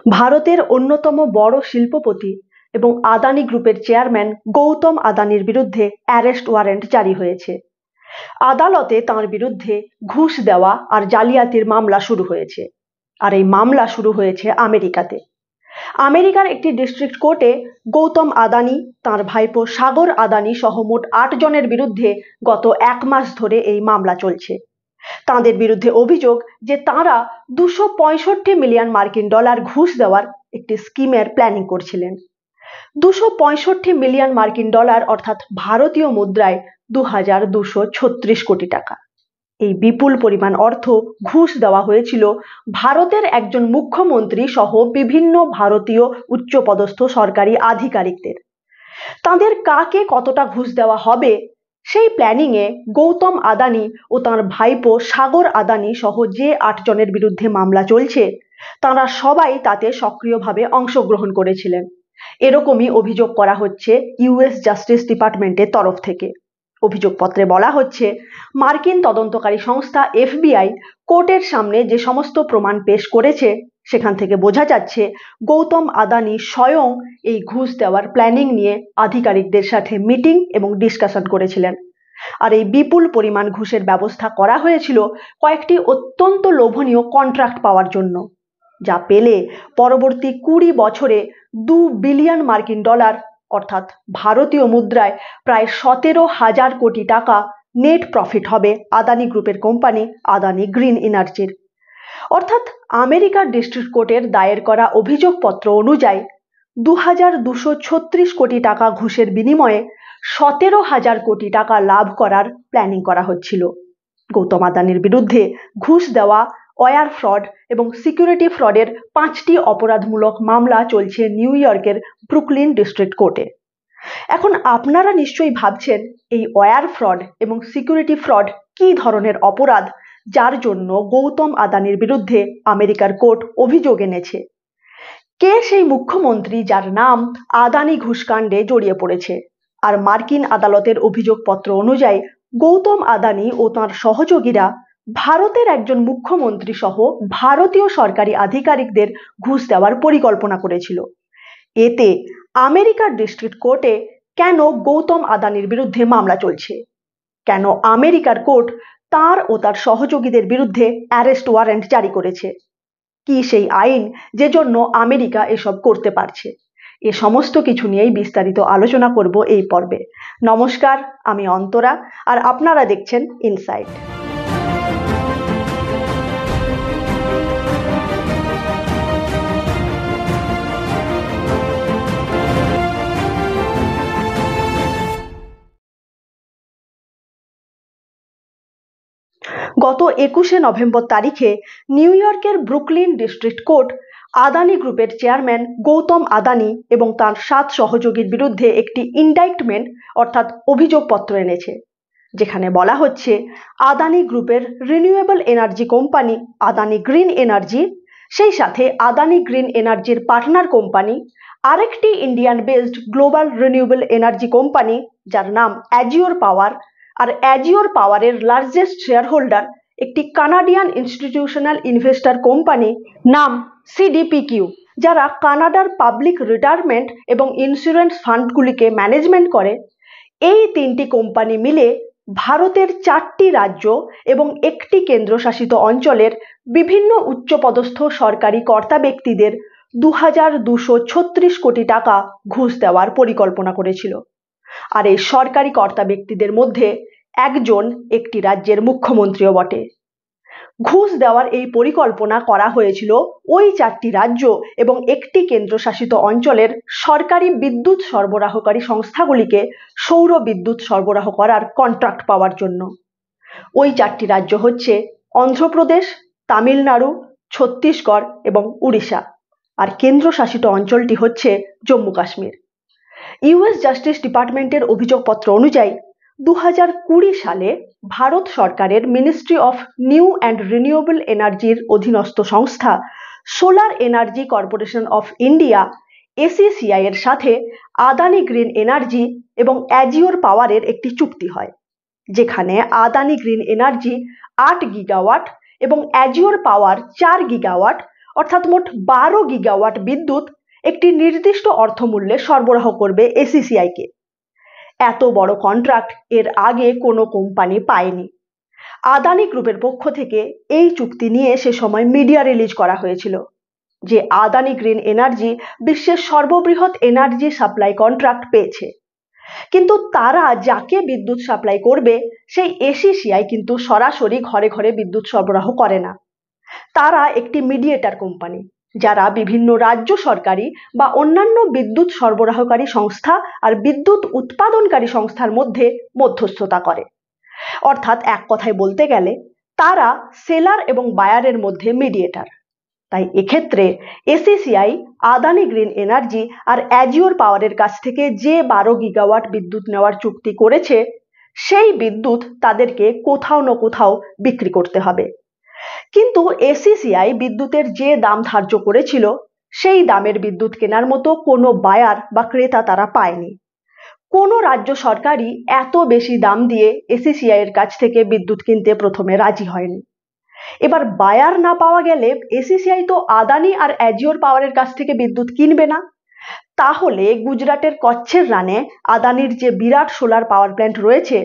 ভারতের অন্যতম বড় শিল্পপতি এবং আদানি গ্রুপের চেয়ারম্যান গৌতম আদানির বিরুদ্ধে অ্যারেস্ট ওয়ারেন্ট জারি হয়েছে। আদালতে তাঁর বিরুদ্ধে ঘুষ দেওয়া আর জালিয়াতির মামলা শুরু হয়েছে। আর এই মামলা শুরু হয়েছে আমেরিকাতে। আমেরিকার একটি ডিস্ট্রিক্ট কোর্টে গৌতম আদানি, তাঁর ভাইপো সাগর আদানি সহ মোট ৮ জনের বিরুদ্ধে গত ১ মাস ধরে এই মামলা চলছে। তাঁদের বিরুদ্ধে অভিযোগ যে তাঁরা 265 মিলিয়ন মার্কিন ডলার ঘুষ দেওয়ার একটি স্কিমের প্ল্যানিং করছিলেন। 265 মিলিয়ন মার্কিন ডলার অর্থাৎ ভারতীয় মুদ্রায় 2236 কোটি টাকা। এই বিপুল পরিমাণ অর্থ ঘুষ দেওয়া হয়েছিল ভারতের একজন মুখ্যমন্ত্রী সহ বিভিন্ন ভারতীয় উচ্চপদস্থ সরকারি আধিকারিকদের। তাদের কাকে কতটা ঘুষ দেওয়া হবে সেই প্ল্যানিংয়ে গৌতম আদানি ও তাঁর ভাইপো সাগর আদানি সহ যে ৮ জনের বিরুদ্ধে মামলা চলছে তাঁরা সবাই তাতে সক্রিয়ভাবে অংশগ্রহণ করেছিলেন। এরকমই অভিযোগ করা হচ্ছে ইউএস জাস্টিস ডিপার্টমেন্টের তরফ থেকে। অভিযোগপত্রে বলা হচ্ছে, মার্কিন তদন্তকারী সংস্থা এফবিআই কোর্টের সামনে যে সমস্ত প্রমাণ পেশ করেছে সেখান থেকে বোঝা যাচ্ছে গৌতম আদানি স্বয়ং এই ঘুষ দেওয়ার প্ল্যানিং নিয়ে আধিকারিকদের সাথে মিটিং এবং ডিসকাশন করেছিলেন। আর এই বিপুল পরিমাণ ঘুষের ব্যবস্থা করা হয়েছিল কয়েকটি অত্যন্ত লোভনীয় কন্ট্রাক্ট পাওয়ার জন্য, যা পেলে পরবর্তী 20 বছরে 2 বিলিয়ন মার্কিন ডলার অর্থাৎ ভারতীয় মুদ্রায় প্রায় 17,000 কোটি টাকা নেট প্রফিট হবে আদানি গ্রুপের কোম্পানি আদানি গ্রিন এনার্জির। অর্থাৎ আমেরিকার ডিস্ট্রিক্ট কোর্টের দায়ের করা অভিযোগপত্র অনুযায়ী 2236 কোটি টাকা ঘুষের বিনিময়ে 17,000 কোটি টাকা লাভ করার প্ল্যানিং করা হচ্ছিল। গৌতম আদানির বিরুদ্ধে ঘুষ দেওয়া, ওয়ার ফ্রড এবং সিকিউরিটি ফ্রডের 5টি অপরাধমূলক মামলা চলছে নিউ ইয়র্কের ব্রুকলিন ডিস্ট্রিক্ট কোর্টে। এখন আপনারা নিশ্চয়ই ভাবছেন, এই ওয়ার ফ্রড এবং সিকিউরিটি ফ্রড কী ধরনের অপরাধ যার জন্য গৌতম আদানির বিরুদ্ধে আমেরিকার কোর্ট অভিযোগ এনেছে। কে সেই মুখ্যমন্ত্রী যার নাম আদানি ঘুষকাণ্ডে জড়িয়ে পড়েছে? আর মার্কিন আদালতের অভিযোগপত্র অনুযায়ী গৌতম আদানি ও তাঁর সহযোগীরা ভারতের একজন মুখ্যমন্ত্রী সহ ভারতীয় সরকারি আধিকারিকদের ঘুষ দেওয়ার পরিকল্পনা করেছিল। এতে আমেরিকার ডিস্ট্রিক্ট কোর্টে কেন গৌতম আদানির বিরুদ্ধে মামলা চলছে? কেন আমেরিকার কোর্ট তার ও তার সহযোগীদের বিরুদ্ধে অ্যারেস্ট ওয়ারেন্ট জারি করেছে? কি সেই আইন যে জন্য আমেরিকা এসব করতে পারছে? এ সমস্ত কিছু নিয়েই বিস্তারিত আলোচনা করব এই পর্বে। নমস্কার, আমি অন্তরা আর আপনারা দেখছেন ইনসাইট। গত 21শে নভেম্বর তারিখে নিউ ইয়র্কের ব্রুকলিন ডিস্ট্রিক্ট কোর্ট আদানি গ্রুপের চেয়ারম্যান গৌতম আদানি এবং তার 7 সহযোগীর বিরুদ্ধে একটি ইনডাইটমেন্ট অর্থাৎ অভিযোগপত্র এনেছে, যেখানে বলা হচ্ছে আদানি গ্রুপের renewable energy company Adani green energy, সেই সাথে আদানি গ্রিন এনার্জির পার্টনার কোম্পানি আরেকটি Indian based global renewable energy company যার নাম অ্যাজিওর পাওয়ার, আর অ্যাজিওর পাওয়ারের লার্জেস্ট শেয়ার হোল্ডার একটি কানাডিয়ান ইনস্টিটিউশনাল ইনভেস্টর কোম্পানি নাম সিডিপিকিউ, যারা কানাডার পাবলিক রিটায়ারমেন্ট এবং ইন্স্যুরেন্স ফান্ডগুলিকে ম্যানেজমেন্ট করে। এই 3টি কোম্পানি মিলে ভারতের 4টি রাজ্য এবং একটি কেন্দ্রশাসিত অঞ্চলের বিভিন্ন উচ্চপদস্থ সরকারি কর্তা ব্যক্তিদের 2236 কোটি টাকা ঘুষ দেওয়ার পরিকল্পনা করেছিল। আর এই সরকারি কর্তা ব্যক্তিদের মধ্যে একজন একটি রাজ্যের মুখ্যমন্ত্রীও বটে। ঘুষ দেওয়ার এই পরিকল্পনা করা হয়েছিল ওই 4টি রাজ্য এবং একটি কেন্দ্রশাসিত অঞ্চলের সরকারি বিদ্যুৎ সরবরাহকারী সংস্থাগুলিকে সৌর বিদ্যুৎ সরবরাহ করার কন্ট্রাক্ট পাওয়ার জন্য। ওই 4টি রাজ্য হচ্ছে অন্ধ্রপ্রদেশ, তামিলনাড়ু, ছত্তিশগড় এবং উড়িষ্যা, আর কেন্দ্রশাসিত অঞ্চলটি হচ্ছে জম্মু কাশ্মীর। ইউএস জাস্টিস ডিপার্টমেন্টের অভিযোগপত্র অনুযায়ী 2020 সালে ভারত সরকারের ministry of new and renewable এনার্জির অধীনস্থ সংস্থা solar energy corporation of India SCCI এর সাথে আদানি গ্রিন এনার্জি এবং অ্যাজিওর পাওয়ারের একটি চুক্তি হয়, যেখানে আদানি গ্রিন এনার্জি 8 গিগাওয়াট এবং অ্যাজিওর পাওয়ার 4 গিগাওয়াট অর্থাৎ মোট 12 গিগাওয়াট বিদ্যুৎ একটি নির্দিষ্ট অর্থমূল্যে সরবরাহ করবে এসিসিআইকে। এত বড় কন্ট্রাক্ট এর আগে কোনো কোম্পানি পায়নি। আদানি গ্রুপের পক্ষ থেকে এই চুক্তি নিয়ে সে সময় মিডিয়া রিলিজ করা হয়েছিল যে আদানি গ্রিন এনার্জি বিশ্বের সর্ববৃহৎ এনার্জি সাপ্লাই কন্ট্রাক্ট পেয়েছে, কিন্তু তারা যাকে বিদ্যুৎ সাপ্লাই করবে সেই এসিসিআই কিন্তু সরাসরি ঘরে ঘরে বিদ্যুৎ সরবরাহ করে না। তারা একটি মিডিয়েটর কোম্পানি, যারা বিভিন্ন রাজ্য সরকারি বা অন্যান্য বিদ্যুৎ সরবরাহকারী সংস্থা আর বিদ্যুৎ উৎপাদনকারী সংস্থার মধ্যে মধ্যস্থতা করে। অর্থাৎ এক কথায় বলতে গেলে তারা সেলার এবং বায়ারের মধ্যে মিডিয়েটর। তাই এক্ষেত্রে এসিসিআই আদানি গ্রিন এনার্জি আর অ্যাজিওর পাওয়ারের কাছ থেকে যে 12 গিগাওয়াট বিদ্যুৎ নেওয়ার চুক্তি করেছে সেই বিদ্যুৎ তাদেরকে কোথাও না কোথাও বিক্রি করতে হবে। কিন্তু এসিসিআই বিদ্যুতের যে দাম ধার্য করেছিল সেই দামের বিদ্যুৎ কেনার মতো কোনো বায়ার বা ক্রেতা তারা পায়নি। কোনো রাজ্য সরকারই এত বেশি দাম দিয়ে এসিসিআই এর কাছ থেকে বিদ্যুৎ কিনতে প্রথমে রাজি হয়নি। এবার বায়ার না পাওয়া গেলে এসিসিআই তো আদানি আর অ্যাজিওর পাওয়ারের কাছ থেকে বিদ্যুৎ কিনবে না। তাহলে গুজরাটের কচ্ছের রানে আদানির যে বিরাট সোলার পাওয়ার প্ল্যান্ট রয়েছে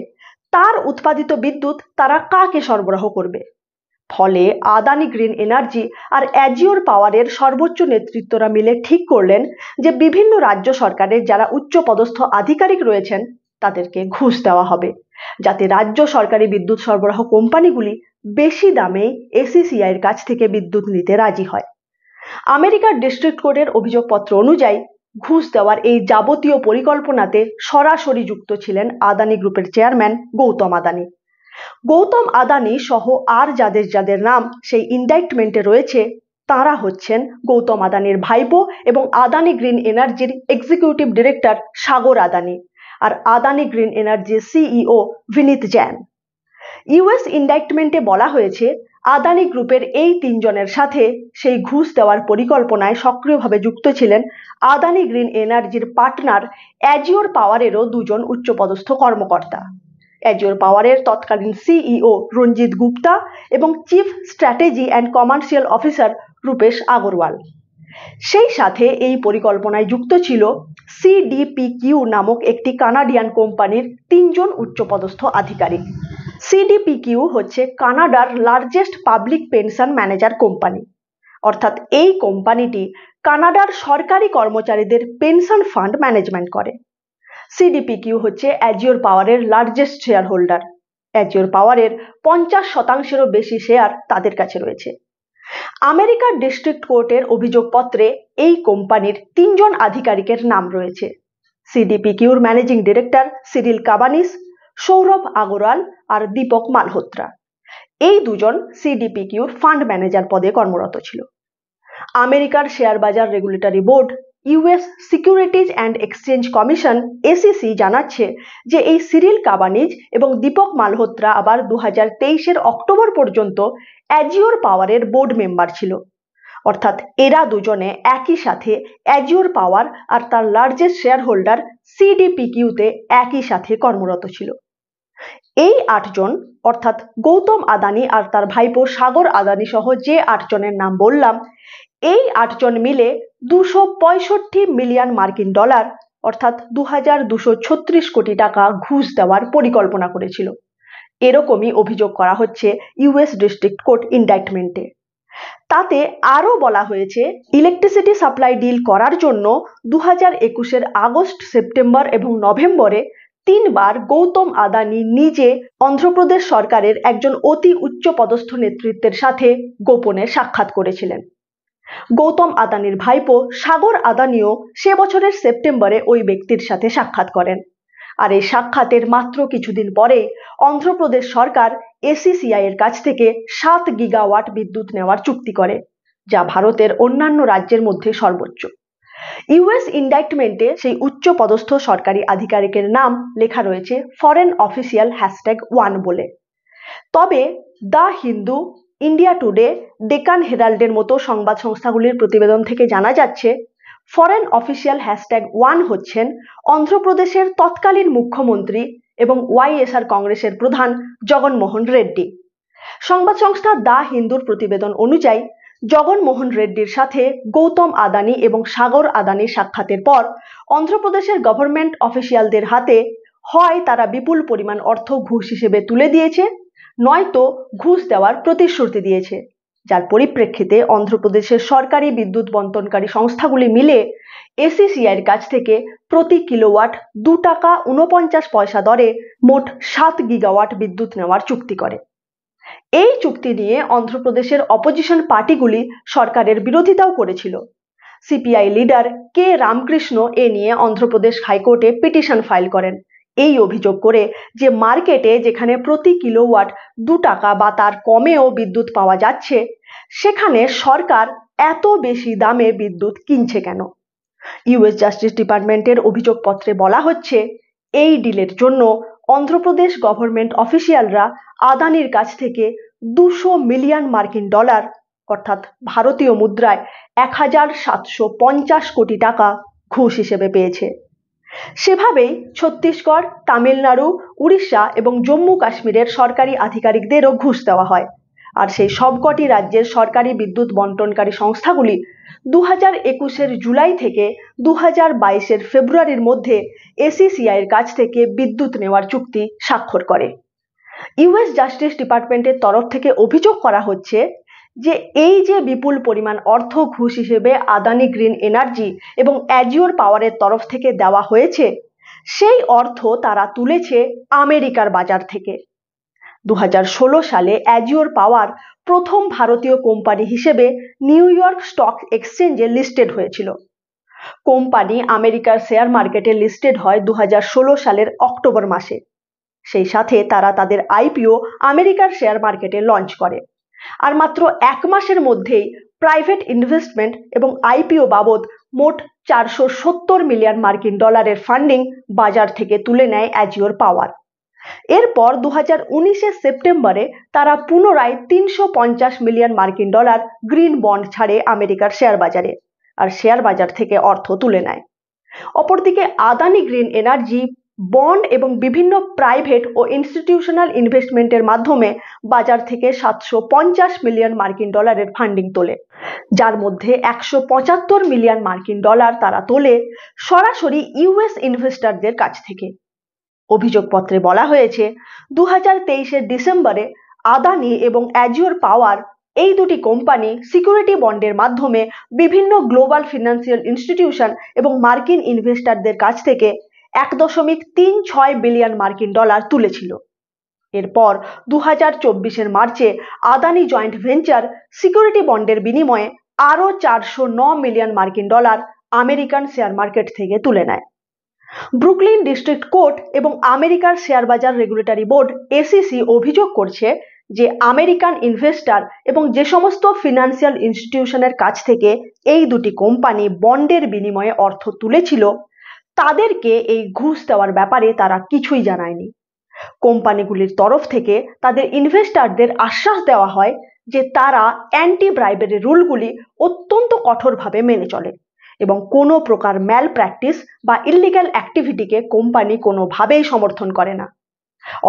তার উৎপাদিত বিদ্যুৎ তারা কাকে সরবরাহ করবে? ফলে আদানি গ্রিন এনার্জি আর অ্যাজিওর পাওয়ারের সর্বোচ্চ নেতৃত্বরা মিলে ঠিক করলেন যে বিভিন্ন রাজ্য সরকারের যারা উচ্চপদস্থ আধিকারিক রয়েছেন তাদেরকে ঘুষ দেওয়া হবে, যাতে রাজ্য সরকারি বিদ্যুৎ সরবরাহ কোম্পানিগুলি বেশি দামে এসিসিআই এর কাছ থেকে বিদ্যুৎ নিতে রাজি হয়। আমেরিকার ডিস্ট্রিক্ট কোর্টের অভিযোগপত্র অনুযায়ী ঘুষ দেওয়ার এই যাবতীয় পরিকল্পনাতে সরাসরি যুক্ত ছিলেন আদানি গ্রুপের চেয়ারম্যান গৌতম আদানি। গৌতম আদানি সহ আর যাদের যাদের নাম সেই ইন্ডাইটমেন্টে রয়েছে তারা হচ্ছেন গৌতম আদানির ভাইপো এবং আদানি গ্রিন এনার্জির এক্সিকিউটিভ ডিরেক্টর সাগর আদানি আর আদানি গ্রিন এনার্জির সিইও বিনীত জৈন। ইউএস ইন্ডাইটমেন্টে বলা হয়েছে আদানি গ্রুপের এই তিনজনের সাথে সেই ঘুষ দেওয়ার পরিকল্পনায় সক্রিয়ভাবে যুক্ত ছিলেন আদানি গ্রিন এনার্জির পার্টনার অ্যাজিওর পাওয়ারেরও দুজন উচ্চপদস্থ কর্মকর্তা। অ্যাজিওর পাওয়ারের তৎকালীন সিইও রঞ্জিত গুপ্তা এবং chief strategy and commercial officer Rupesh Agarwal. সেই সাথে এই পরিকল্পনায় যুক্ত ছিল সিডিপিকিউ নামক একটি কানাডিয়ান কোম্পানির 3 জন উচ্চপদস্থ আধিকারিক। সিডিপিকিউ হচ্ছে কানাডার largest public pension manager company. অর্থাৎ এই কোম্পানিটি কানাডার সরকারি কর্মচারীদের পেনশন ফান্ড ম্যানেজমেন্ট করে। সিডিপিকিউ হচ্ছে অ্যাজিওর পাওয়ারের লার্জেস্ট শেয়ার হোল্ডার। অ্যাজিওর পাওয়ারের 50%-এরও বেশি শেয়ার তাদের কাছে রয়েছে। আমেরিকার ডিস্ট্রিক্ট কোর্টের অভিযোগপত্রে এই কোম্পানির 3 জন আধিকারিকের নাম রয়েছে। সিডিপিকিউর managing director Cyril Cabanis, Saurabh Agarwal আর দীপক মালহোত্রা। এই দুজন সিডিপিকিউর ফান্ড ম্যানেজার পদে কর্মরত ছিল। আমেরিকার শেয়ার বাজার regulatory board US securities and exchange commission SEC জানাচ্ছে যে এই সিরিল কাবানিজ এবং দীপক মালহোত্রা আবার 2023-এর অক্টোবর পর্যন্ত অ্যাজিওর পাওয়ারের বোর্ড মেম্বার ছিল। অর্থাৎ এরা দুজনে একই সাথে অ্যাজিওর পাওয়ার আর তার লার্জেস্ট শেয়ার হোল্ডার সিডিপিকিউতে একই সাথে কর্মরত ছিল। এই 8 জন অর্থাৎ গৌতম আদানি আর তার ভাইপো সাগর আদানি সহ যে 8 জনের নাম বললাম, এই 8 জন মিলে 265 মিলিয়ন মার্কিন ডলার অর্থাৎ 2236 কোটি টাকা ঘুষ দেওয়ার পরিকল্পনা করেছিল। এরকমই অভিযোগ করা হচ্ছে ইউএস ডিস্ট্রিক্ট কোর্ট ইন্ডাইটমেন্টে। তাতে আরও বলা হয়েছে ইলেকট্রিসিটি সাপ্লাই ডিল করার জন্য 2021-এর আগস্ট, সেপ্টেম্বর এবং নভেম্বরে 3 বার গৌতম আদানি নিজে অন্ধ্রপ্রদেশ সরকারের একজন অতি উচ্চপদস্থ নেতৃত্বের সাথে গোপনে সাক্ষাৎ করেছিলেন। গৌতম আদানির ভাইপো সাগর আদানিও সে বছরের সেপ্টেম্বরে ওই ব্যক্তির সাথে সাক্ষাৎ করেন। আর এই সাক্ষাতের মাত্র কিছুদিন পরে অন্ধ্রপ্রদেশ সরকার এসিসিআই এর কাছ থেকে 7 গিগাওয়াট বিদ্যুৎ নেওয়ার চুক্তি করে, যা ভারতের অন্যান্য রাজ্যের মধ্যে সর্বোচ্চ। ইউএস ইন্ডাইটমেন্টে সেই উচ্চ পদস্থ সরকারি আধিকারিকের নাম লেখা রয়েছে ফরেন অফিসিয়াল #1 বলে। তবে the Hindu, India today, Deccan হেরাল্ডের মতো সংবাদ সংস্থাগুলির প্রতিবেদন থেকে জানা যাচ্ছে ফরেন অফিসিয়াল #1 হচ্ছেন অন্ধ্রপ্রদেশের তৎকালীন মুখ্যমন্ত্রী এবং ওয়াইএসআর কংগ্রেসের প্রধান জগনমোহন রেড্ডি। সংবাদ সংস্থা দ্য হিন্দুর প্রতিবেদন অনুযায়ী জগনমোহন রেড্ডির সাথে গৌতম আদানি এবং সাগর আদানির সাক্ষাতের পর অন্ধ্রপ্রদেশের গভর্নমেন্ট অফিসিয়ালদের হাতে হয় তারা বিপুল পরিমাণ অর্থ ঘুষ হিসেবে তুলে দিয়েছে, নয়তো ঘুষ দেওয়ার প্রতিশ্রুতি দিয়েছে, যার পরিপ্রেক্ষিতে অন্ধ্রপ্রদেশের সরকারি বিদ্যুৎ বণ্টনকারী সংস্থাগুলি মিলে এসিসিআইয়ের কাছ থেকে প্রতি কিলোওয়াট 2 টাকা 49 পয়সা দরে মোট 7 গিগাওয়াট বিদ্যুৎ নেওয়ার চুক্তি করে। এই চুক্তি নিয়ে অন্ধ্রপ্রদেশের অপোজিশন পার্টিগুলি সরকারের বিরোধিতাও করেছিল। সিপিআই লিডার কে রামকৃষ্ণ এ নিয়ে অন্ধ্রপ্রদেশ হাইকোর্টে পিটিশন ফাইল করেন, এই অভিযোগ করে যে মার্কেটে যেখানে প্রতি কিলোওয়াট 2 টাকা বা তার কমেও বিদ্যুৎ পাওয়া যাচ্ছে, সেখানে সরকার এত বেশি দামে বিদ্যুৎ কিনছে কেন। ইউএস জাস্টিস ডিপার্টমেন্টের অভিযোগপত্রে বলা হচ্ছে, এই ডিলের জন্য অন্ধ্রপ্রদেশ গভর্নমেন্ট অফিসিয়ালরা আদানির কাছ থেকে 200 মিলিয়ন মার্কিন ডলার অর্থাৎ ভারতীয় মুদ্রায় 1750 কোটি টাকা ঘুষ হিসেবে পেয়েছে। সেভাবেই ছত্তিশগড়, তামিলনাড়ু, উড়িষ্যা এবং জম্মু কাশ্মীরের সরকারি আধিকারিকদেরও ঘুষ দেওয়া হয়। আর সেই সবকটি রাজ্যের সরকারি বিদ্যুৎ বণ্টনকারী সংস্থাগুলি 2021 জুলাই থেকে 2022 ফেব্রুয়ারির মধ্যে এসিসিআইয়ের কাছ থেকে বিদ্যুৎ নেওয়ার চুক্তি স্বাক্ষর করে। ইউএস জাস্টিস ডিপার্টমেন্টের তরফ থেকে অভিযোগ করা হচ্ছে যে এই যে বিপুল পরিমাণ অর্থ ঘুষ হিসেবে আদানি গ্রিন এনার্জি এবং অ্যাজিওর পাওয়ারের তরফ থেকে দেওয়া হয়েছে, সেই অর্থ তারা তুলেছে আমেরিকার বাজার থেকে। 2016 সালে অ্যাজিওর পাওয়ার প্রথম ভারতীয় কোম্পানি হিসেবে নিউ ইয়র্ক স্টক এক্সচেঞ্জে লিস্টেড হয়েছিল। কোম্পানি আমেরিকার শেয়ার মার্কেটে লিস্টেড হয় 2016 সালের অক্টোবর মাসে। সেই সাথে তারা তাদের আইপিও আমেরিকার শেয়ার মার্কেটে লঞ্চ করে। আর মাত্র 1 মাসের মধ্যেই প্রাইভেট ইনভেস্টমেন্ট এবং আইপিও বাবদ মোট 470 মিলিয়ন মার্কিন ডলারের ফান্ডিং বাজার থেকে তুলে নেয় অ্যাজিওর পাওয়ার। এরপর 2019 সেপ্টেম্বরে তারা পুনরায় 350 মিলিয়ন মার্কিন ডলার গ্রিন বন্ড ছাড়ে আমেরিকার শেয়ার বাজারে, আর শেয়ার বাজার থেকে অর্থ তুলে নেয়। অপরদিকে আদানি গ্রিন এনার্জি বন্ড এবং বিভিন্ন প্রাইভেট ও ইনস্টিটিউশনাল ইনভেস্টমেন্টের মাধ্যমে বাজার থেকে 750 মিলিয়ন মার্কিন ডলারের ফান্ডিং তোলে, যার মধ্যে 175 মিলিয়ন মার্কিন ডলার তারা তোলে সরাসরি ইউএস ইনভেস্টরদের কাছ থেকে। অভিযোগপত্রে বলা হয়েছে 2023 ডিসেম্বরে আদানি এবং অ্যাজিওর পাওয়ার এই দুটি কোম্পানি সিকিউরিটি বন্ডের মাধ্যমে বিভিন্ন গ্লোবাল ফিনান্সিয়াল ইনস্টিটিউশন এবং মার্কিন ইনভেস্টরদের কাছ থেকে 1.36 বিলিয়ন মার্কিন ডলার তুলেছিল। এরপর 2024 মার্চে আদানি জয়েন্ট ভেঞ্চার সিকিউরিটি বন্ডের বিনিময়ে আরও 409 মিলিয়ন মার্কিন ডলার আমেরিকান শেয়ার মার্কেট থেকে তুলে নেয়। ব্রুকলিন ডিস্ট্রিক্ট কোর্ট এবং আমেরিকার শেয়ার বাজার রেগুলেটরি বোর্ড এসিসি অভিযোগ করছে যে আমেরিকান ইনভেস্টর এবং যে সমস্ত ফিনান্সিয়াল ইনস্টিটিউশনের কাছ থেকে এই দুটি কোম্পানি বন্ডের বিনিময়ে অর্থ তুলেছিল, তাদেরকে এই ঘুষ দেওয়ার ব্যাপারে তারা কিছুই জানায়নি। কোম্পানিগুলির তরফ থেকে তাদের ইনভেস্টরদের আশ্বাস দেওয়া হয় যে তারা অ্যান্টি ব্রাইবেরি রুলগুলি অত্যন্ত কঠোরভাবে মেনে চলে এবং কোনো প্রকার ম্যাল প্র্যাকটিস বা ইল্লিগ্যাল অ্যাক্টিভিটিকে কোম্পানি কোনোভাবেই সমর্থন করে না।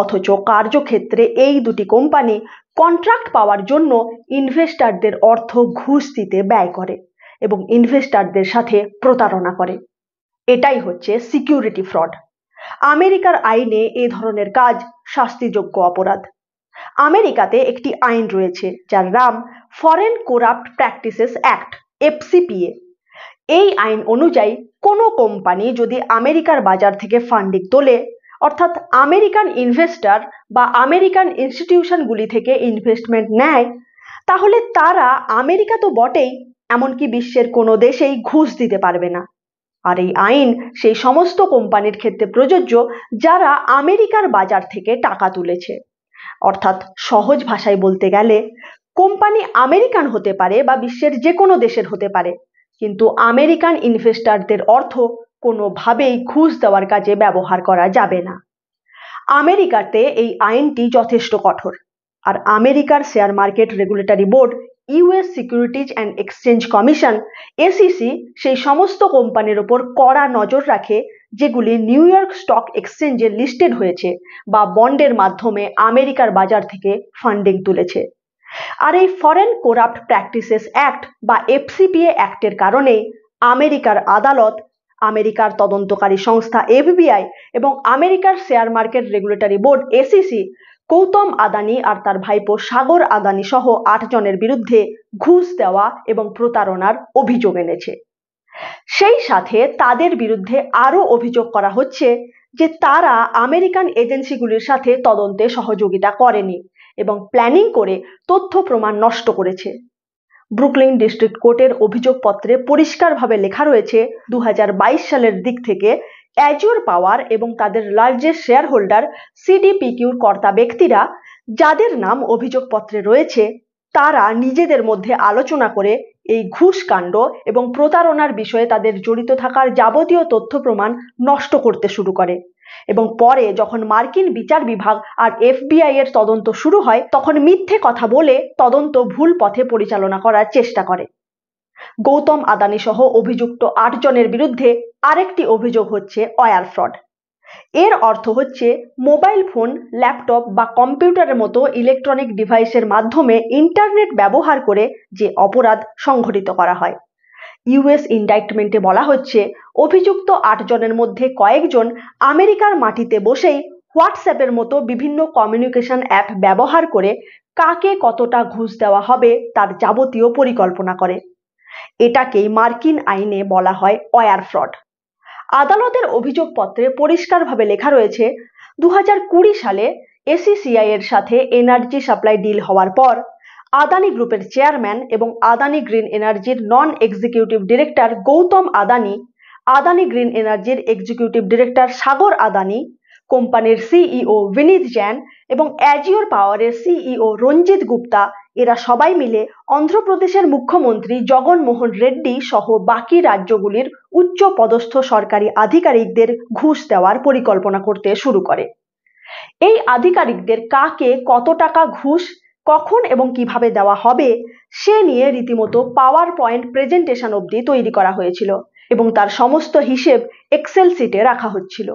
অথচ কার্যক্ষেত্রে এই দুটি কোম্পানি কন্ট্রাক্ট পাওয়ার জন্য ইনভেস্টরদের অর্থ ঘুষ দিতে ব্যয় করে এবং ইনভেস্টরদের সাথে প্রতারণা করে। এটাই হচ্ছে সিকিউরিটি ফ্রড। আমেরিকার আইনে এ ধরনের কাজ শাস্তিযোগ্য অপরাধ। আমেরিকাতে একটি আইন রয়েছে যার নাম ফরেন করাপ্ট প্র্যাকটিসেস অ্যাক্ট, এফসিপিএ। এই আইন অনুযায়ী কোনো কোম্পানি যদি আমেরিকার বাজার থেকে ফান্ডিং তোলে, অর্থাৎ আমেরিকান ইনভেস্টর বা আমেরিকান ইনস্টিটিউশনগুলি থেকে ইনভেস্টমেন্ট নেয়, তাহলে তারা আমেরিকা তো বটেই, এমনকি বিশ্বের কোনো দেশেই ঘুষ দিতে পারবে না। আর এই আইন সেই সমস্ত কোম্পানির ক্ষেত্রে প্রযোজ্য যারা আমেরিকার বাজার থেকে টাকা তুলেছে। অর্থাৎ সহজ ভাষায় বলতে গেলে কোম্পানি আমেরিকান হতে পারে বা বিশ্বের যে কোনো দেশের হতে পারে, কিন্তু আমেরিকান ইনভেস্টরদের অর্থ কোনোভাবেই ঘুষ দেওয়ার কাজে ব্যবহার করা যাবে না। আমেরিকাতে এই আইনটি যথেষ্ট কঠোর, আর আমেরিকার share market regulatory board US securities and exchange commission SEC সেই সমস্ত কোম্পানির ওপর কড়া নজর রাখে যেগুলি নিউ ইয়র্ক স্টক এক্সচেঞ্জে লিস্টেড হয়েছে বা বন্ডের মাধ্যমে আমেরিকার বাজার থেকে ফান্ডিং তুলেছে। আর এই ফরেন করাপ্ট প্র্যাকটিসেস অ্যাক্ট বা এফসিপিএ অ্যাক্টের কারণে আমেরিকার আদালত, আমেরিকার তদন্তকারী সংস্থা এফবিআই এবং আমেরিকার share market regulatory board SEC Gautam Adani আর তার ভাইপো সাগর আদানি সহ 8 জনের বিরুদ্ধে ঘুষ দেওয়া এবং প্রতারণার অভিযোগ এনেছে। সেই সাথে তাদের বিরুদ্ধে আরও অভিযোগ করা হচ্ছে যে তারা আমেরিকান এজেন্সিগুলির সাথে তদন্তে সহযোগিতা করেনি এবং প্ল্যানিং করে তথ্য প্রমাণ নষ্ট করেছে। ব্রুকলিন ডিস্ট্রিক্ট কোর্টের অভিযোগপত্রে পরিষ্কারভাবে লেখা রয়েছে 2022 সালের দিক থেকে অ্যাজিওর পাওয়ার এবং তাদের লার্জেস্ট শেয়ার হোল্ডার সিডিপিকিউর কর্তা ব্যক্তিরা, যাদের নাম অভিযোগপত্রে রয়েছে, তারা নিজেদের মধ্যে আলোচনা করে এই ঘুষ কাণ্ড এবং প্রতারণার বিষয়ে তাদের জড়িত থাকার যাবতীয় তথ্য প্রমাণ নষ্ট করতে শুরু করে এবং পরে যখন মার্কিন বিচার বিভাগ আর এফবিআই এর তদন্ত শুরু হয় তখন মিথ্যে কথা বলে তদন্ত ভুল পথে পরিচালনা করার চেষ্টা করে। গৌতম আদানি সহ অভিযুক্ত 8 জনের বিরুদ্ধে আরেকটি অভিযোগ হচ্ছে ওয়্যার ফ্রড। এর অর্থ হচ্ছে মোবাইল ফোন, ল্যাপটপ বা কম্পিউটারের মতো ইলেকট্রনিক ডিভাইসের মাধ্যমে ইন্টারনেট ব্যবহার করে যে অপরাধ সংঘটিত করা হয়। ইউএস ইন্ডাইটমেন্টে বলা হচ্ছে অভিযুক্ত 8 জনের মধ্যে কয়েকজন আমেরিকার মাটিতে বসেই হোয়াটসঅ্যাপের মতো বিভিন্ন কমিউনিকেশন অ্যাপ ব্যবহার করে কাকে কতটা ঘুষ দেওয়া হবে তার যাবতীয় পরিকল্পনা করে। এটাকেই মার্কিন আইনে বলা হয় ওয়্যার ফ্রড। আদালতের অভিযোগপত্রে পরিষ্কারভাবে লেখা রয়েছে 2020 সালে এসিসিআই এর সাথে এনার্জি সাপ্লাই ডিল হওয়ার পর আদানি গ্রুপের চেয়ারম্যান এবং আদানি গ্রিন এনার্জির নন executive director Gautam Adani, Adani green এনার্জির এক্সিকিউটিভ ডিরেক্টর সাগর আদানি, কোম্পানির সিইও বিনীত জৈন এবং অ্যাজিওর পাওয়ারের সিইও রঞ্জিত গুপ্তা, এরা সবাই মিলে অন্ধ্রপ্রদেশের মুখ্যমন্ত্রী জগন মোহন রেড্ডি সহ বাকি রাজ্যগুলির উচ্চ পদস্থ সরকারি আধিকারিকদের ঘুষ দেওয়ার পরিকল্পনা করতে শুরু করে। এই আধিকারিকদের কাকে কত টাকা ঘুষ, কখন এবং কিভাবে দেওয়া হবে সে নিয়ে রীতিমতো পাওয়ার পয়েন্ট প্রেজেন্টেশন অবধি তৈরি করা হয়েছিল এবং তার সমস্ত হিসেব এক্সেল শিটে রাখা হচ্ছিল।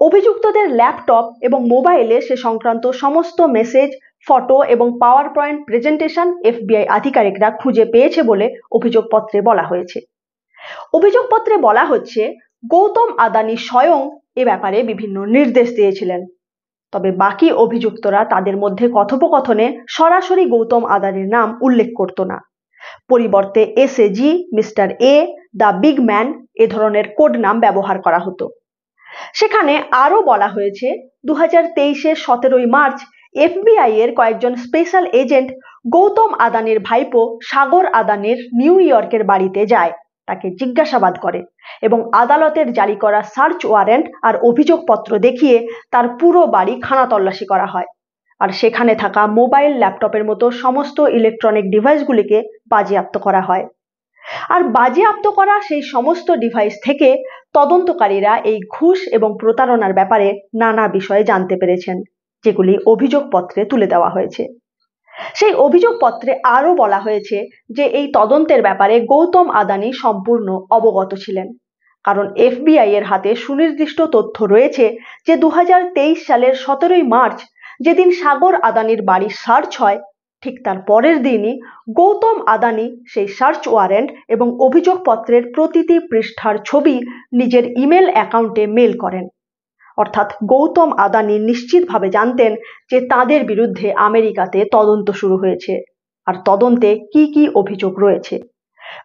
অভিযুক্তদের ল্যাপটপ এবং মোবাইলে সে সংক্রান্ত সমস্ত মেসেজ, ফটো এবং পাওয়ার পয়েন্ট প্রেজেন্টেশন এফবিআই আধিকারিকরা খুঁজে পেয়েছে বলে অভিযোগপত্রে বলা হয়েছে। অভিযোগপত্রে বলা হচ্ছে গৌতম আদানি স্বয়ং এ ব্যাপারে বিভিন্ন নির্দেশ দিয়েছিলেন, তবে বাকি অভিযুক্তরা তাদের মধ্যে কথোপকথনে সরাসরি গৌতম আদানির নাম উল্লেখ করত না। পরিবর্তে SAG, mister A, the big man এ ধরনের কোড নাম ব্যবহার করা হতো। সেখানে আরও বলা হয়েছে 2023-এর 17 মার্চ এফবিআই এর কয়েকজন স্পেশাল এজেন্ট গৌতম আদানির ভাইপো সাগর আদানির নিউ ইয়র্কের বাড়িতে যায়, তাকে জিজ্ঞাসাবাদ করে এবং আদালতের জারি করা সার্চ ওয়ারেন্ট আর অভিযোগপত্র দেখিয়ে তার পুরো বাড়ি খানাতল্লাশি করা হয় আর সেখানে থাকা মোবাইল, ল্যাপটপের মতো সমস্ত ইলেকট্রনিক ডিভাইসগুলিকে বাজেয়াপ্ত করা হয়। আর বাজেয়াপ্ত করা সেই সমস্ত ডিভাইস থেকে তদন্তকারীরা এই ঘুষ এবং প্রতারণার ব্যাপারে নানা বিষয়ে জানতে পেরেছেন, যেগুলি অভিযোগপত্রে তুলে দেওয়া হয়েছে। সেই অভিযোগপত্রে আরও বলা হয়েছে যে এই তদন্তের ব্যাপারে গৌতম আদানি সম্পূর্ণ অবগত ছিলেন, কারণ এফবিআই এর হাতে সুনির্দিষ্ট তথ্য রয়েছে যে 2023 সালের 17 মার্চ যেদিন সাগর আদানির বাড়ি সার্চ হয়, ঠিক তার পরের দিনই গৌতম আদানি সেই সার্চ ওয়ারেন্ট এবং অভিযোগপত্রের প্রতিটি পৃষ্ঠার ছবি নিজের ইমেল অ্যাকাউন্টে মেল করেন। অর্থাৎ গৌতম আদানি নিশ্চিতভাবে জানতেন যে তাদের বিরুদ্ধে আমেরিকাতে তদন্ত শুরু হয়েছে আর তদন্তে কি কি অভিযোগ রয়েছে,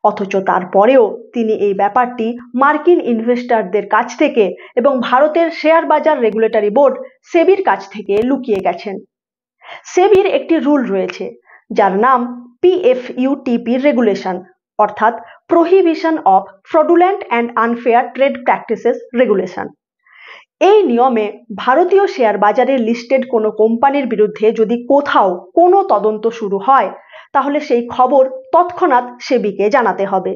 অথচ তারপরেও তিনি এই ব্যাপারটি মার্কিন ইনভেস্টরদের কাছ থেকে এবং ভারতের শেয়ার বাজার রেগুলেটরি বোর্ড সেবির কাছ থেকে লুকিয়ে গেছেন। সেবির একটি রুল রয়েছে যার নাম পিএফইউটিপি রেগুলেশন, অর্থাৎ prohibition of fraudulent and unfair trade practices regulation. এই নিয়মে ভারতীয় শেয়ার বাজারে লিস্টেড কোনো কোম্পানির বিরুদ্ধে যদি কোথাও কোনো তদন্ত শুরু হয় তাহলে সেই খবর তৎক্ষণাৎ সেবিকে জানাতে হবে।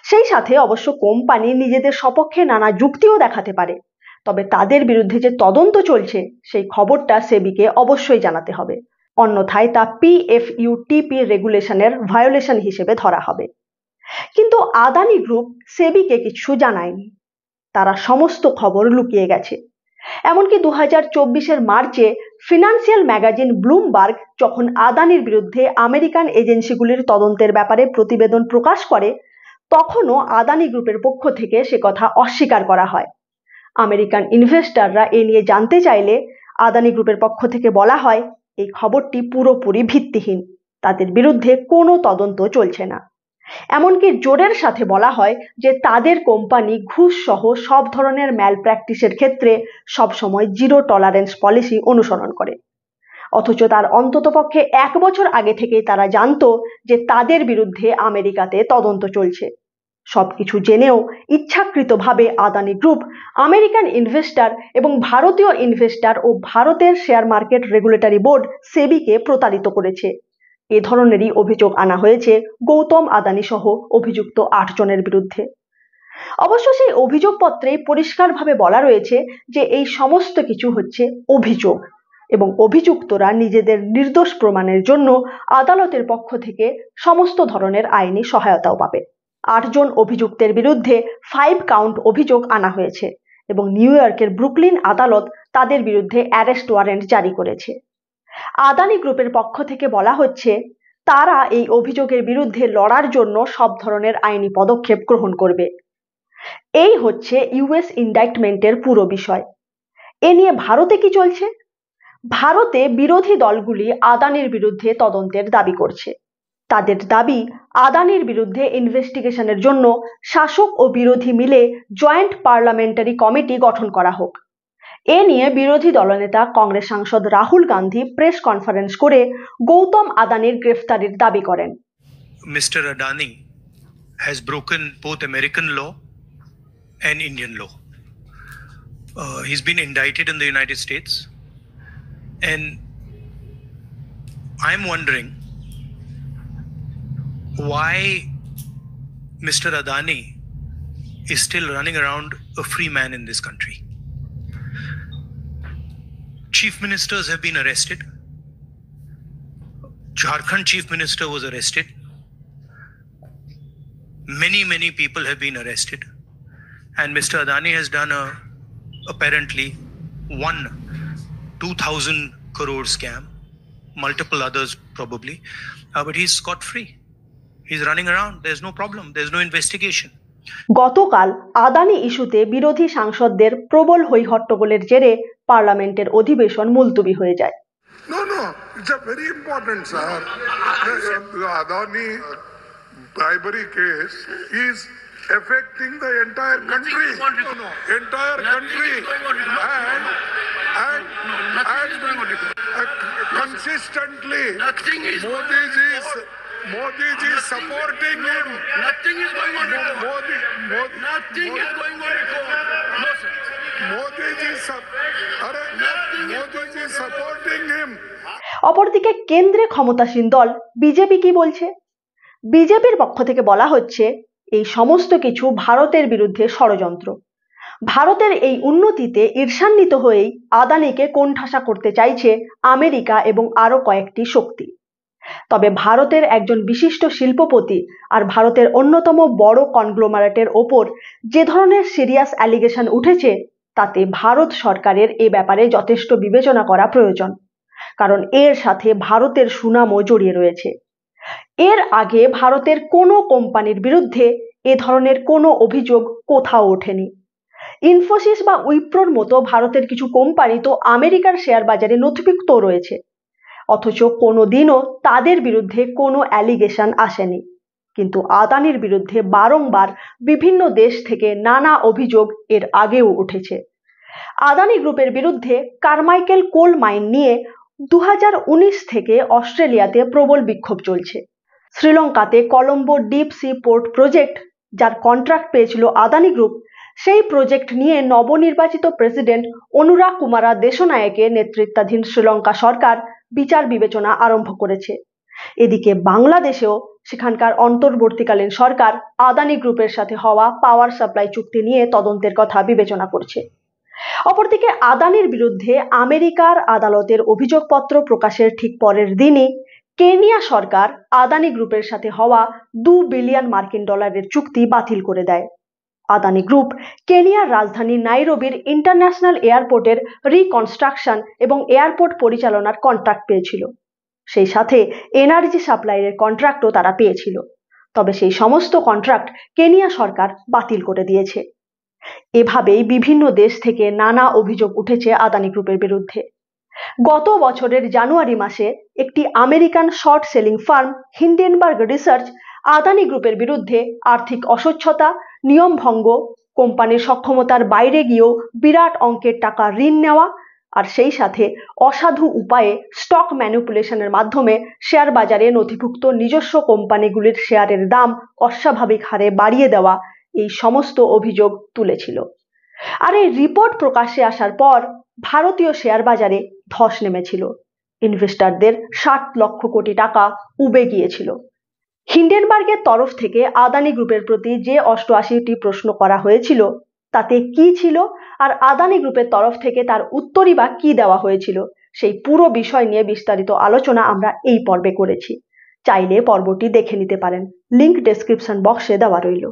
সেই সাথে অবশ্য কোম্পানি নিজেদের সপক্ষে নানা যুক্তিও দেখাতে পারে, তবে তাদের বিরুদ্ধে যে তদন্ত চলছে সেই খবরটা সেবিকে অবশ্যই জানাতে হবে, অন্যথায় তা পিএফইউটিপি রেগুলেশনের ভায়োলেশন হিসেবে ধরা হবে। কিন্তু আদানি গ্রুপ সেবিকে কিছু জানায়নি, তারা সমস্ত খবর লুকিয়ে গেছে এমনকি 2024 মার্চে ফিনান্সিয়াল ম্যাগাজিন ব্লুমবার্গ যখন আদানির বিরুদ্ধে আমেরিকান এজেন্সিগুলির তদন্তের ব্যাপারে প্রতিবেদন প্রকাশ করে, তখনও আদানি গ্রুপের পক্ষ থেকে সে কথা অস্বীকার করা হয়। আমেরিকান ইনভেস্টররা এ নিয়ে জানতে চাইলে আদানি গ্রুপের পক্ষ থেকে বলা হয়, এই খবরটি পুরোপুরি ভিত্তিহীন, তাদের বিরুদ্ধে কোনো তদন্ত চলছে না। এমনকি জোরের সাথে বলা হয় যে তাদের কোম্পানি ঘুষ সহ সব ধরনের ম্যাল প্র্যাকটিসের ক্ষেত্রে সবসময় জিরো টলারেন্স পলিসি অনুসরণ করে। অথচ তার অন্ততপক্ষে 1 বছর আগে থেকেই তারা জানতো যে তাদের বিরুদ্ধে আমেরিকাতে তদন্ত চলছে। সবকিছু জেনেও ইচ্ছাকৃতভাবে আদানি গ্রুপ আমেরিকান ইনভেস্টর এবং ভারতীয় ইনভেস্টর ও ভারতের শেয়ার মার্কেট রেগুলেটরি বোর্ড সেবিকে প্রতারিত করেছে। এ ধরনেরই অভিযোগ আনা হয়েছে গৌতম আদানি সহ অভিযুক্ত 8 জনের বিরুদ্ধে। অবশ্য সেই অভিযোগপত্রে পরিষ্কারভাবে বলা রয়েছে যে এই সমস্ত কিছু হচ্ছে অভিযোগ এবং অভিযুক্তরা নিজেদের নির্দোষ প্রমাণের জন্য আদালতের পক্ষ থেকে সমস্ত ধরনের আইনি সহায়তাও পাবে। 8 জন অভিযুক্তের বিরুদ্ধে 5 কাউন্ট অভিযোগ আনা হয়েছে এবং নিউ ইয়র্কের ব্রুকলিন আদালত তাদের বিরুদ্ধে অ্যারেস্ট ওয়ারেন্ট জারি করেছে। আদানি গ্রুপের পক্ষ থেকে বলা হচ্ছে তারা এই অভিযোগের বিরুদ্ধে লড়ার জন্য সব ধরনের আইনি পদক্ষেপ গ্রহণ করবে। এই হচ্ছে ইউএস ইনডাইটমেন্টের পুরো বিষয়। এ নিয়ে ভারতে কি চলছে? ভারতে বিরোধী দলগুলি আদানির বিরুদ্ধে তদন্তের দাবি করছে। তাদের দাবি, আদানির বিরুদ্ধে ইনভেস্টিগেশনের জন্য শাসক ও বিরোধী মিলে জয়েন্ট পার্লামেন্টারি কমিটি গঠন করা হোক। এ নিয়ে বিরোধী দলনেতা কংগ্রেস সাংসদ রাহুল গান্ধী প্রেস কনফারেন্স করে গৌতম আদানির গ্রেফতারির দাবি করেন। Mr. Adani has broken both American law and Indian law. He's been indicted in the United States, and I'm wondering why Mr. Adani is still running around a free man in this country. Chief ministers have been arrested. Jharkhand chief minister was arrested. Many people have been arrested. And Mr. Adani has done apparently 2,000 crore scam, multiple others probably, but he's scot-free. He's running around. There's no problem. There's no investigation. গতকাল আদানি ইস্যুতে বিরোধী সাংসদদের প্রবল হইহট্টগোলের জেরে পার্লামেন্টের অধিবেশন মুলতবি হয়ে যায়। No, it's a very important, sir. The Adani bribery case is affecting the entire country. Entire country. And consistently, Modi ji is supporting him. Nothing is going on at all. Nothing is going on at all. No, sir. Modi ji is supporting him. অপরদিকে কেন্দ্রে ক্ষমতাসীন দল BJP কি বলছে? বিজেপির পক্ষ থেকে বলা হচ্ছে এই সমস্ত কিছু ভারতের বিরুদ্ধে ষড়যন্ত্র। ভারতের এই উন্নতিতে ঈর্ষান্বিত হয়েই আদানিকে কোণঠাসা করতে চাইছে আমেরিকা এবং আরো কয়েকটি শক্তি। তবে ভারতের একজন বিশিষ্ট শিল্পপতি আর ভারতের অন্যতম বড় কনগ্লোমারেটের ওপর যে ধরনের সিরিয়াস অ্যালিগেশন উঠেছে, তাতে ভারত সরকারের এ ব্যাপারে যথেষ্ট বিবেচনা করা প্রয়োজন, কারণ এর সাথে ভারতের সুনামও জড়িয়ে রয়েছে। এর আগে ভারতের কোনো কোম্পানির বিরুদ্ধে এ ধরনের কোনো অভিযোগ কোথাও ওঠেনি। ইনফোসিস বা উইপ্রোর মতো ভারতের কিছু কোম্পানি তো আমেরিকার শেয়ার বাজারে নথিভুক্ত রয়েছে, অথচ কোনোদিনও তাদের বিরুদ্ধে কোনো অ্যালিগেশন আসেনি। কিন্তু আদানির বিরুদ্ধে বারংবার বিভিন্ন দেশ থেকে নানা অভিযোগ এর আগেও উঠেছে। আদানি গ্রুপের বিরুদ্ধে কারমাইকেল কোল মাইন নিয়ে 2019 থেকে অস্ট্রেলিয়াতে প্রবল বিক্ষোভ চলছে। শ্রীলঙ্কাতে Colombo deep sea port project, যার কন্ট্রাক্ট পেয়েছিল আদানি গ্রুপ, সেই প্রজেক্ট নিয়ে নবনির্বাচিত প্রেসিডেন্ট অনুরা কুমারা দেশনায়েকের নেতৃত্বাধীন শ্রীলঙ্কা সরকার বিচার বিবেচনা আরম্ভ করেছে। এদিকে বাংলাদেশেও সেখানকার অন্তর্বর্তীকালীন সরকার আদানি গ্রুপের সাথে হওয়া পাওয়ার সাপ্লাই চুক্তি নিয়ে তদন্তের কথা বিবেচনা করছে। অপরদিকে আদানির বিরুদ্ধে আমেরিকার আদালতের অভিযোগপত্র প্রকাশের ঠিক পরের দিনই কেনিয়া সরকার আদানি গ্রুপের সাথে হওয়া $2 বিলিয়ন চুক্তি বাতিল করে দেয়। আদানি গ্রুপ কেনিয়ার রাজধানী নাইরোবির ইন্টারন্যাশনাল এয়ারপোর্টের রিকনস্ট্রাকশন এবং এয়ারপোর্ট পরিচালনার কন্ট্রাক্ট পেয়েছিল। সেই সাথে এনার্জি সাপ্লাইয়ের কন্ট্রাক্টও তারা পেয়েছিল। তবে সেই সমস্ত কন্ট্রাক্ট কেনিয়া সরকার বাতিল করে দিয়েছে। এভাবেই বিভিন্ন দেশ থেকে নানা অভিযোগ উঠেছে আদানি গ্রুপের বিরুদ্ধে। গত বছরের জানুয়ারি মাসে একটি American short selling farm Hindenburg research Adani গ্রুপের বিরুদ্ধে আর্থিক অস্বচ্ছতা, নিয়ম ভঙ্গ, কোম্পানির সক্ষমতার বাইরে গিয়েও বিরাট অঙ্কের টাকা ঋণ নেওয়া আর সেই সাথে অসাধু উপায়ে স্টক ম্যানিপুলেশনের মাধ্যমে শেয়ার বাজারে নথিভুক্ত নিজস্ব কোম্পানিগুলির শেয়ারের দাম অস্বাভাবিক হারে বাড়িয়ে দেওয়া, এই সমস্ত অভিযোগ তুলেছিল। আর এই রিপোর্ট প্রকাশ্যে আসার পর ভারতীয় শেয়ার বাজারে ধস নেমেছিল। ইনভেস্টরদের 60 লক্ষ কোটি টাকা উবে গিয়েছিল। হিন্ডেনবার্গের তরফ থেকে আদানি গ্রুপের প্রতি যে 88টি প্রশ্ন করা হয়েছিল তাতে কি ছিল, আর আদানি গ্রুপের তরফ থেকে তার উত্তরই বা কি দেওয়া হয়েছিল, সেই পুরো বিষয় নিয়ে বিস্তারিত আলোচনা আমরা এই পর্বে করেছি। চাইলে পর্বটি দেখে নিতে পারেন, লিংক ডেসক্রিপশন বক্সে দেওয়া রইল।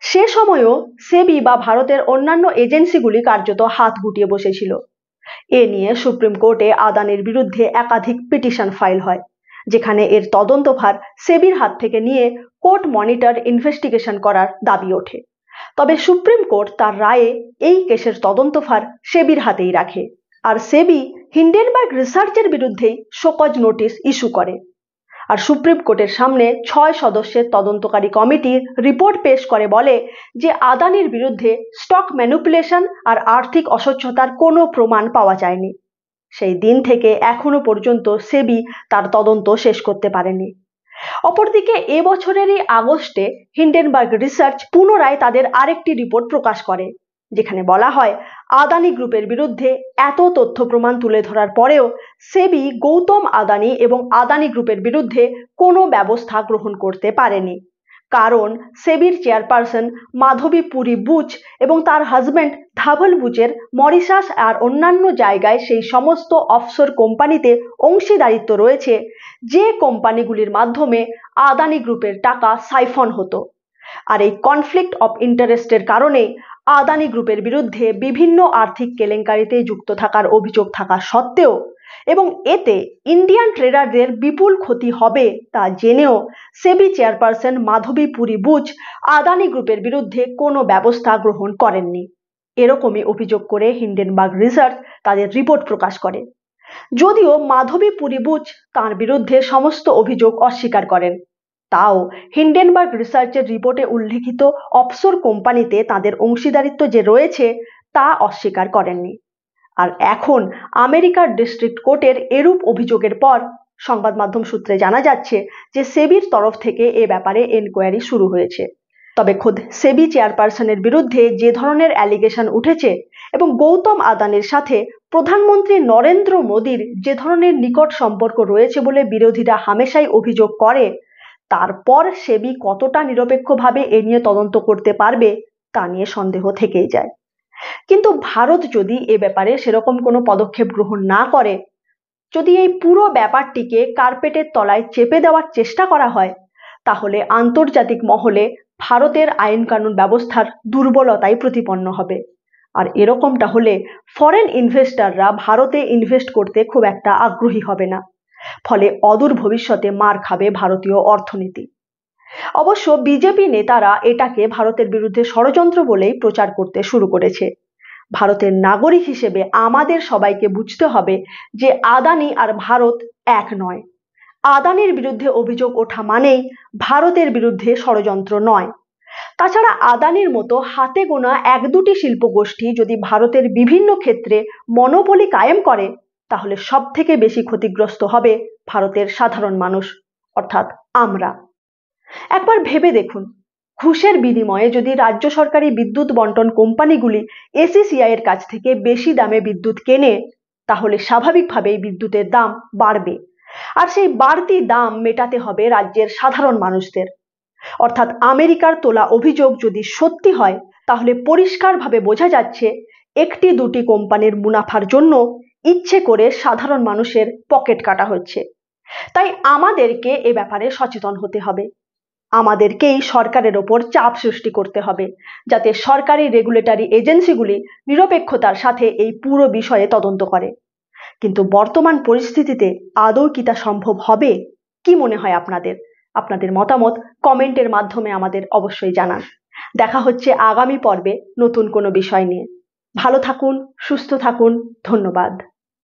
সে সময়ও সেবি বা ভারতের অন্যান্য এজেন্সিগুলি কার্যত হাত গুটিয়ে বসেছিল। এ নিয়ে সুপ্রিম কোর্টে আদানির বিরুদ্ধে একাধিক পিটিশন ফাইল হয়, যেখানে এর তদন্তভার সেবির হাত থেকে নিয়ে কোর্ট মনিটর ইনভেস্টিগেশন করার দাবি ওঠে। তবে সুপ্রিম কোর্ট তার রায়ে এই কেসের তদন্তভার সেবির হাতেই রাখে, আর সেবি হিন্ডেনবার্গ রিসার্চের বিরুদ্ধেই শোকজ নোটিশ ইস্যু করে। আর সুপ্রিম কোর্টের সামনে 6 সদস্যের তদন্তকারী কমিটির রিপোর্ট পেশ করে বলে যে আদানির বিরুদ্ধে স্টক ম্যানিপুলেশন আর আর্থিক অস্বচ্ছতার কোনো প্রমাণ পাওয়া যায়নি। সেই দিন থেকে এখনো পর্যন্ত সেবি তার তদন্ত শেষ করতে পারেনি। অপরদিকে এবছরেরই আগস্টে হিন্ডেনবার্গ রিসার্চ পুনরায় তাদের আরেকটি রিপোর্ট প্রকাশ করে, যেখানে বলা হয় আদানি গ্রুপের বিরুদ্ধে এত তথ্য প্রমাণ তুলে ধরার পরেও সেবি গৌতম আদানি এবং আদানি গ্রুপের বিরুদ্ধে কোনো ব্যবস্থা গ্রহণ করতে পারেনি। কারণ সেবির চেয়ারপারসন মাধবী পুরী বুচ এবং তার হাজব্যান্ড ধাবল বুচের মরিশাস আর অন্যান্য জায়গায় সেই সমস্ত অফশোর কোম্পানিতে অংশীদারিত্ব রয়েছে, যে কোম্পানিগুলির মাধ্যমে আদানি গ্রুপের টাকা সাইফন হতো। আর এই কনফ্লিক্ট অফ ইন্টারেস্টের কারণে আদানি গ্রুপের বিরুদ্ধে বিভিন্ন আর্থিক কেলেঙ্কারিতে যুক্ত থাকার অভিযোগ থাকা সত্ত্বেও এবং এতে ইন্ডিয়ান ট্রেডারদের বিপুল ক্ষতি হবে তা জেনেও সেবি চেয়ারপারসন মাধবী পুরী বুচ আদানি গ্রুপের বিরুদ্ধে কোনো ব্যবস্থা গ্রহণ করেননি। এরকমই অভিযোগ করে হিন্ডেনবার্গ রিসার্চ তাদের রিপোর্ট প্রকাশ করে। যদিও মাধবী পুরী বুচ তার বিরুদ্ধে সমস্ত অভিযোগ অস্বীকার করেন, তাও হিন্ডেনবার্গ রিসার্চের রিপোর্টে উল্লেখিত অফশোর কোম্পানিতে তাদের অংশীদারিত্ব যে রয়েছে তা অস্বীকার করেননি। আর এখন আমেরিকার ডিস্ট্রিক্ট কোর্টের এরূপ অভিযোগের পর সংবাদ মাধ্যম সূত্রে জানা যাচ্ছে যে সেবির তরফ থেকে এ ব্যাপারে এনকোয়ারি শুরু হয়েছে। তবে খোদ সেবি চেয়ারপারসনের বিরুদ্ধে যে ধরনের অ্যালিগেশন উঠেছে এবং গৌতম আদানির সাথে প্রধানমন্ত্রী নরেন্দ্র মোদীর যে ধরনের নিকট সম্পর্ক রয়েছে বলে বিরোধীরা হামেশাই অভিযোগ করে, তারপর সেবি কতটা নিরপেক্ষভাবে এ নিয়ে তদন্ত করতে পারবে তা নিয়ে সন্দেহ থেকেই যায়। কিন্তু ভারত যদি এ ব্যাপারে সেরকম কোনো পদক্ষেপ গ্রহণ না করে, যদি এই পুরো ব্যাপারটিকে কার্পেটের তলায় চেপে দেওয়ার চেষ্টা করা হয়, তাহলে আন্তর্জাতিক মহলে ভারতের আইন কানুন ব্যবস্থার দুর্বলতাই প্রতিপন্ন হবে। আর এরকমটা হলে ফরেন ইনভেস্টররা ভারতে ইনভেস্ট করতে খুব একটা আগ্রহী হবে না, ফলে অদূর ভবিষ্যতে মার খাবে ভারতীয় অর্থনীতি। অবশ্য বিজেপি নেতারা এটাকে ভারতের বিরুদ্ধে ষড়যন্ত্র বলেই প্রচার করতে শুরু করেছে। ভারতের নাগরিক হিসেবে আমাদের সবাইকে বুঝতে হবে যে আদানি আর ভারত এক নয়। আদানির বিরুদ্ধে অভিযোগ ওঠা মানেই ভারতের বিরুদ্ধে ষড়যন্ত্র নয়। তাছাড়া আদানির মতো হাতে গোনা 1-2টি শিল্প গোষ্ঠী যদি ভারতের বিভিন্ন ক্ষেত্রে মনোপলি কায়েম করে, তাহলে সব থেকে বেশি ক্ষতিগ্রস্ত হবে ভারতের সাধারণ মানুষ, অর্থাৎ আমরা। একবার ভেবে দেখুন, ঘুষের বিনিময়ে যদি রাজ্য সরকারি বিদ্যুৎ বন্টন কোম্পানিগুলি এসিসিআই এর কাছ থেকে বেশি দামে বিদ্যুৎ কেনে, তাহলে স্বাভাবিকভাবেই বিদ্যুতের দাম বাড়বে, আর সেই বাড়তি দাম মেটাতে হবে রাজ্যের সাধারণ মানুষদের। অর্থাৎ আমেরিকার তোলা অভিযোগ যদি সত্যি হয়, তাহলে পরিষ্কারভাবে বোঝা যাচ্ছে 1-2টি কোম্পানির মুনাফার জন্য ইচ্ছে করে সাধারণ মানুষের পকেট কাটা হচ্ছে। তাই আমাদেরকে এ ব্যাপারে সচেতন হতে হবে। আমাদেরকেই সরকারের ওপর চাপ সৃষ্টি করতে হবে, যাতে সরকারি রেগুলেটরি এজেন্সিগুলি নিরপেক্ষতার সাথে এই পুরো বিষয়ে তদন্ত করে। কিন্তু বর্তমান পরিস্থিতিতে আদৌ কি তা সম্ভব হবে? কি মনে হয় আপনাদের? আপনাদের মতামত কমেন্টের মাধ্যমে আমাদের অবশ্যই জানান। দেখা হচ্ছে আগামী পর্বে নতুন কোনো বিষয় নিয়ে। ভালো থাকুন, সুস্থ থাকুন, ধন্যবাদ।